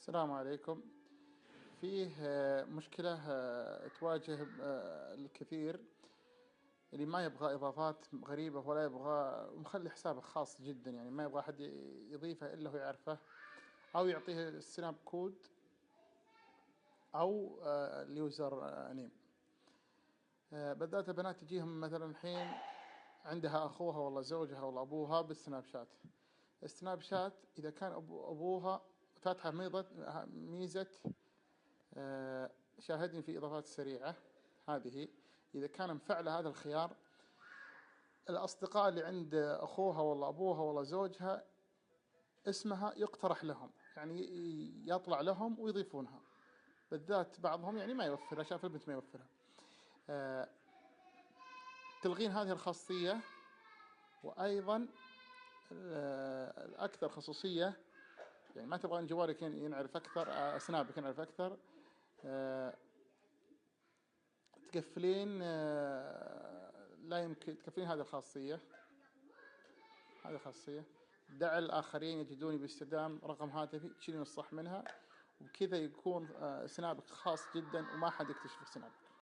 السلام عليكم. فيه مشكلة تواجه الكثير اللي ما يبغى إضافات غريبة ولا يبغى ومخلي حسابه خاص جدا، يعني ما يبغى أحد يضيفه إلا هو يعرفه أو يعطيه السناب كود أو اليوزر نيم. بالذات البنات تجيهم مثلا الحين عندها أخوها والله زوجها ولا أبوها بالسناب شات. السناب شات إذا كان أبوها فاتحة ميزة شاهدني في إضافات سريعة، هذه إذا كان مفعل هذا الخيار الأصدقاء اللي عند أخوها والله أبوها والله زوجها اسمها يقترح لهم، يعني يطلع لهم ويضيفونها، بالذات بعضهم يعني ما يوفرها، شاف البنت ما يوفرها. تلغين هذه الخاصية. وأيضا الأكثر خصوصية، يعني ما تبغى جوالك ينعرف أكثر، سنابك ينعرف أكثر، تقفلين لا يمكن تقفلين هذه الخاصية. دع الآخرين يجدوني باستخدام رقم هاتفي، تشيلين الصح منها، وبكذا يكون سنابك خاص جدا وما حد يكتشف سنابك.